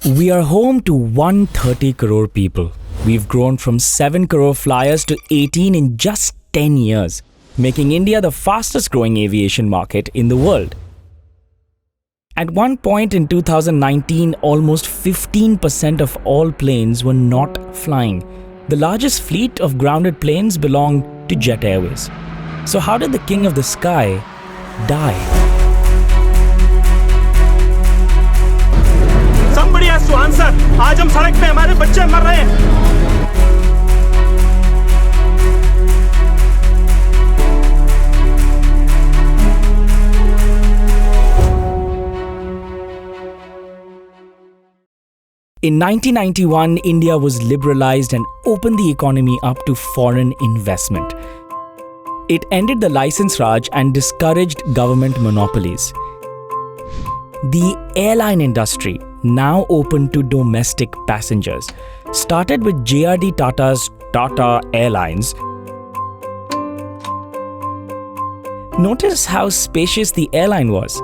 We are home to 130 crore people. We've grown from 7 crore flyers to 18 in just 10 years, making India the fastest growing aviation market in the world. At one point in 2019, almost 15% of all planes were not flying. The largest fleet of grounded planes belonged to Jet Airways. So how did the king of the sky die? Somebody has to answer. आज हम सड़क पे हमारे बच्चे मर रहे हैं. In 1991, India was liberalized and opened the economy up to foreign investment. It ended the license raj and discouraged government monopolies. The airline industry, now open to domestic passengers, started with JRD Tata's Tata Airlines. Notice how spacious the airline was.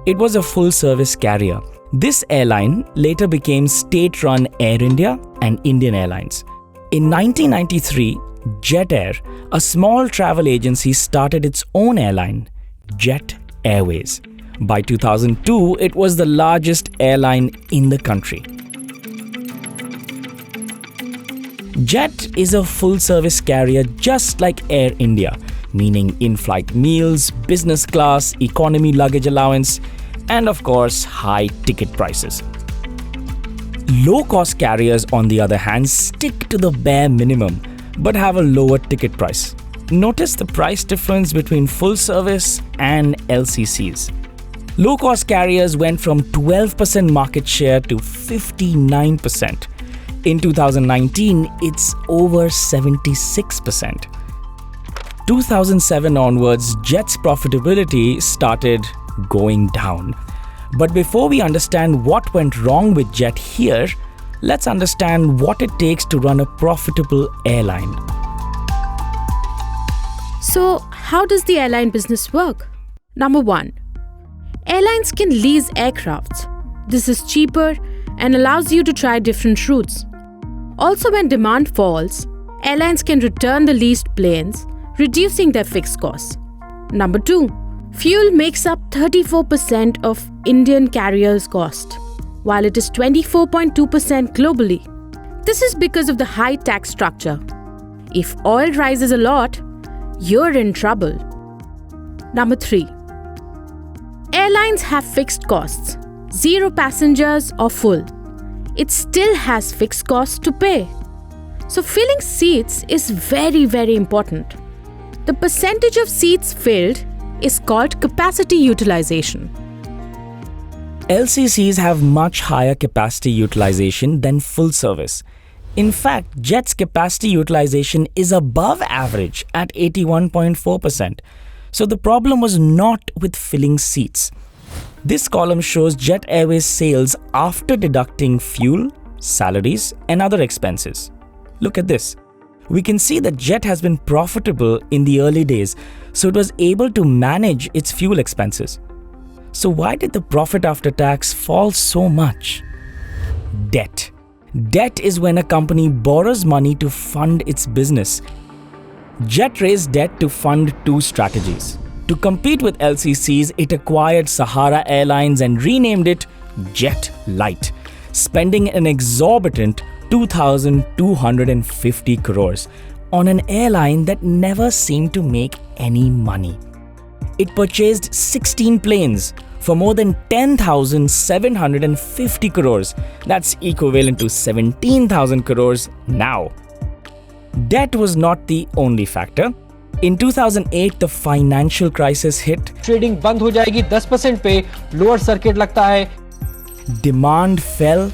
It was a full-service carrier. This airline later became state-run Air India and Indian Airlines. In 1993, Jet Air, a small travel agency, started its own airline, Jet Airways. By 2002, it was the largest airline in the country. Jet is a full-service carrier just like Air India, meaning in-flight meals, business class, economy luggage allowance, and of course, high ticket prices. Low-cost carriers, on the other hand, stick to the bare minimum but have a lower ticket price. Notice the price difference between full-service and LCCs. Low-cost carriers went from 12% market share to 59%. In 2019, it's over 76%. 2007 onwards, Jet's profitability started going down. But before we understand what went wrong with Jet here, let's understand what it takes to run a profitable airline. So, how does the airline business work? Number 1. Airlines can lease aircrafts. This is cheaper and allows you to try different routes. Also, when demand falls, airlines can return the leased planes, reducing their fixed costs. Number 2. Fuel makes up 34% of Indian carriers' cost, while it is 24.2% globally. This is because of the high tax structure. If oil rises a lot, you're in trouble. Number 3. Airlines have fixed costs, 0 passengers or full. It still has fixed costs to pay. So filling seats is very, very important. The percentage of seats filled is called capacity utilization. LCCs have much higher capacity utilization than full service. In fact, Jet's capacity utilization is above average at 81.4%. So the problem was not with filling seats. This column shows Jet Airways sales after deducting fuel, salaries, and other expenses. Look at this. We can see that Jet has been profitable in the early days, so it was able to manage its fuel expenses. So why did the profit after tax fall so much? Debt. Debt is when a company borrows money to fund its business. Jet raised debt to fund 2 strategies. To compete with LCCs, it acquired Sahara Airlines and renamed it Jet Light, spending an exorbitant 2,250 crores on an airline that never seemed to make any money. It purchased 16 planes for more than 10,750 crores. That's equivalent to 17,000 crores now. Debt was not the only factor. In 2008, the financial crisis hit. Trading बंद हो जाएगी 10% पे, lower circuit लगता है. Demand fell,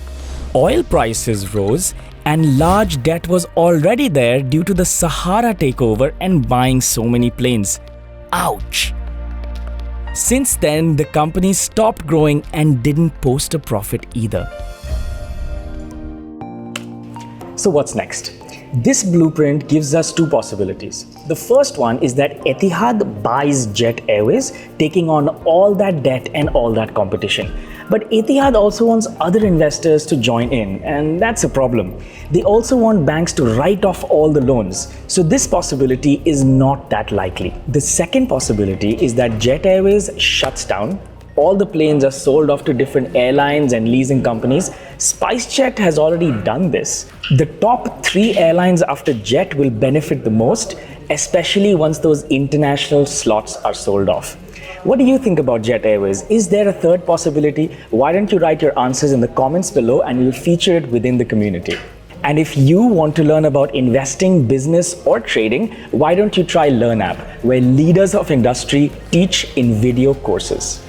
oil prices rose, and large debt was already there due to the Sahara takeover and buying so many planes. Ouch! Since then, the company stopped growing and didn't post a profit either. So what's next? This blueprint gives us two possibilities. The first one is that Etihad buys Jet Airways, taking on all that debt and all that competition. But Etihad also wants other investors to join in, and that's a problem. They also want banks to write off all the loans. So this possibility is not that likely. The second possibility is that Jet Airways shuts down. All the planes are sold off to different airlines and leasing companies. SpiceJet has already done this. The top 3 airlines after Jet will benefit the most, especially once those international slots are sold off. What do you think about Jet Airways? Is there a third possibility? Why don't you write your answers in the comments below and we'll feature it within the community. And if you want to learn about investing, business, or trading, why don't you try LearnApp, where leaders of industry teach in video courses.